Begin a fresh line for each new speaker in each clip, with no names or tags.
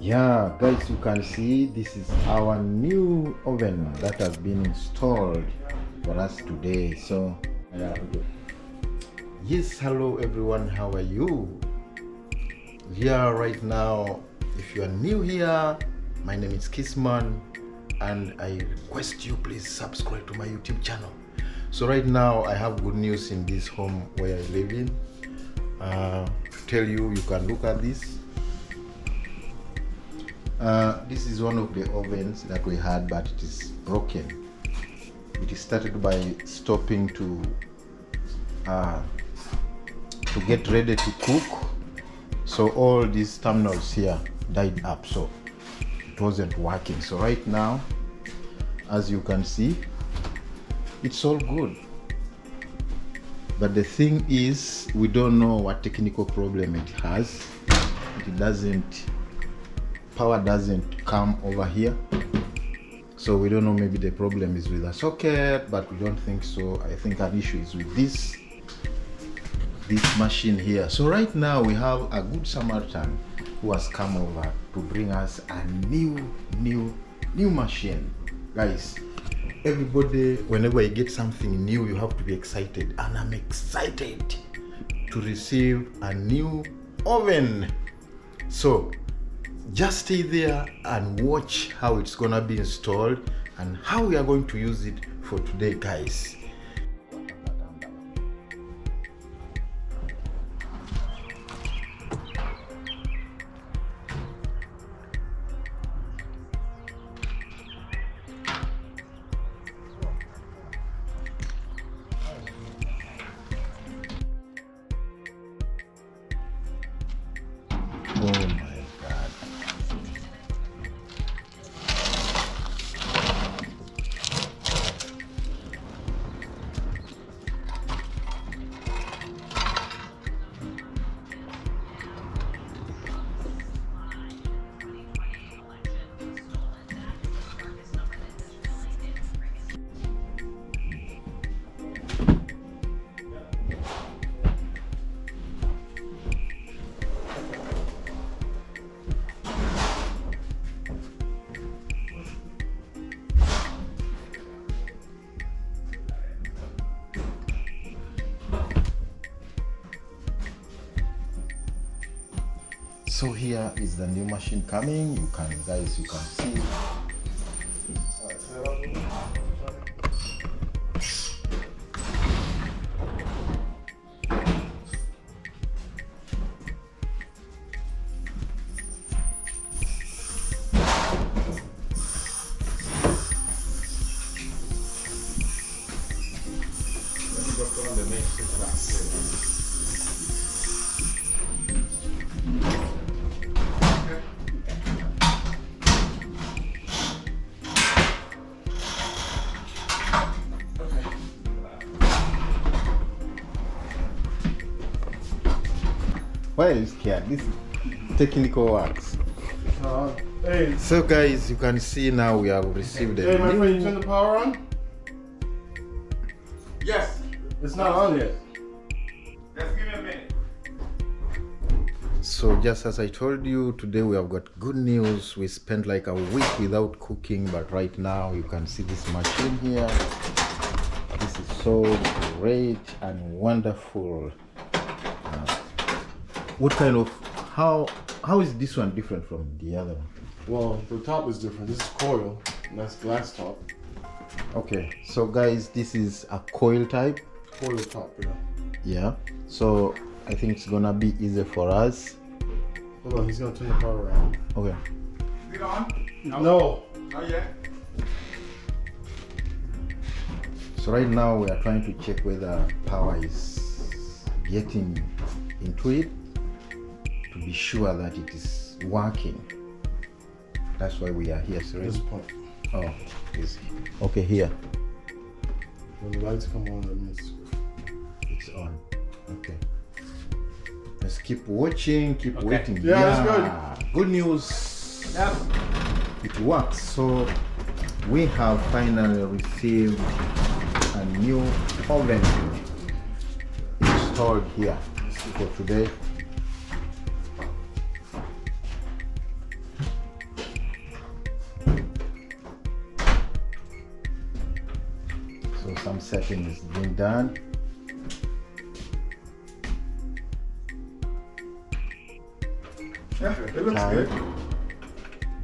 Yeah, guys, you can see this is our new oven that has been installed for us today. So yes, hello everyone, how are you? Yeah, right now, if you are new here, my name is Kissman and I request you please subscribe to my YouTube channel. So right now I have good news in this home where I live in. To tell you, you can look at this. This is one of the ovens that we had, but it is broken. It started by stopping to get ready to cook. So all these terminals here died up, so it wasn't working. So right now, as you can see, it's all good. But the thing is, we don't know what technical problem it has. It doesn't, power doesn't come over here. So we don't know, maybe the problem is with the socket, but we don't think so. I think an issue is with this machine here. So right now we have a good Samaritan who has come over to bring us a new machine. Guys, everybody, whenever you get something new, you have to be excited, and I'm excited to receive a new oven. So just stay there and watch how it's gonna be installed and how we are going to use it for today, guys. Oh my God. So here is the new machine coming. You can see. Why are you scared? This technical works.
Hey.
So guys, you can see now we have received
Hey, my
new...
friend, you turn the power on?
Yes.
It's not on yet.
Just give me a minute.
So just as I told you, today we have got good news. We spent like a week without cooking, but right now you can see this machine here. This is so great and wonderful. What kind of, how is this one different from the other one?
Well, the top is different. This is coil, and that's glass top.
Okay, so guys, this is a coil type.
Coil top, yeah.
Yeah, so I think it's gonna be easy for us.
Hold on, he's gonna turn the power on.
Okay.
Is it on?
No.
Not yet.
So right now we are trying to check whether power is getting into it to be sure that it is working. That's why we are here. So
This point.
oh, is okay here.
When the lights come on, that means
It's on. Okay. Let's keep watching, keep waiting.
Yeah, that's
good. Good news.
Yep.
It works. So we have finally received a new oven installed here for today. setting is being done.
Yeah, it looks
Time.
good.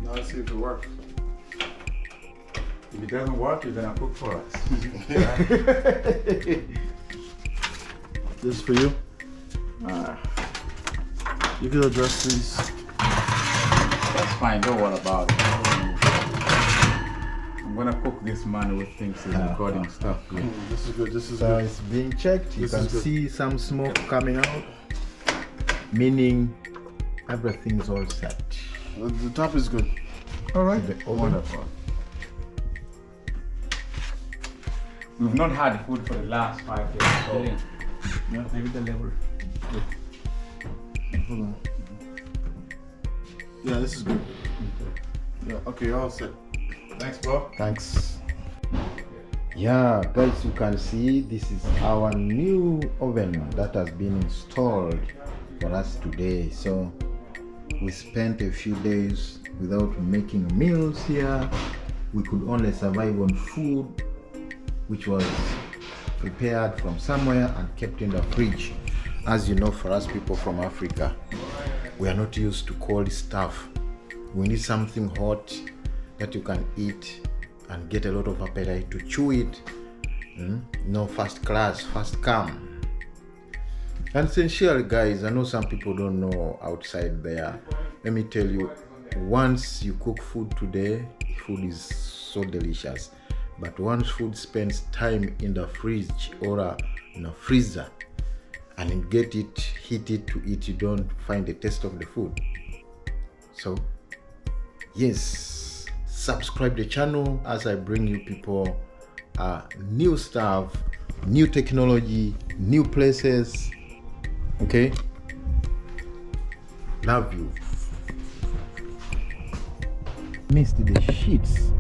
Now let's see if it works.
If it doesn't work, you're gonna cook for us.
This for you. You can address these.
That's fine, don't worry about it. I'm gonna cook this man with things in recording stuff. Yeah.
This is good. This is
So
good.
it's being checked. You
This
can
is good.
see some smoke coming out, meaning everything is all set.
The top is good.
All right,
The oven.
wonderful. We've not had food for the last 5 days, so
Yeah.
maybe the level.
Hold on. Yeah, this is good. Yeah. Okay, you're all set.
Thanks, bro.
Thanks. Yeah, guys, you can see this is our new oven that has been installed for us today. So we spent a few days without making meals here. We could only survive on food which was prepared from somewhere and kept in the fridge. As you know, for us people from Africa, we are not used to cold stuff. We need something hot that you can eat and get a lot of appetite to chew it. No first class, first come. And essentially, guys, I know some people don't know outside there. Let me tell you, once you cook food today, food is so delicious. But once food spends time in the fridge or in a freezer and you get it, heat it to eat, you don't find the taste of the food. So, yes, subscribe the channel as I bring you people new stuff, new technology, new places. Okay? Love you. Missed the sheets.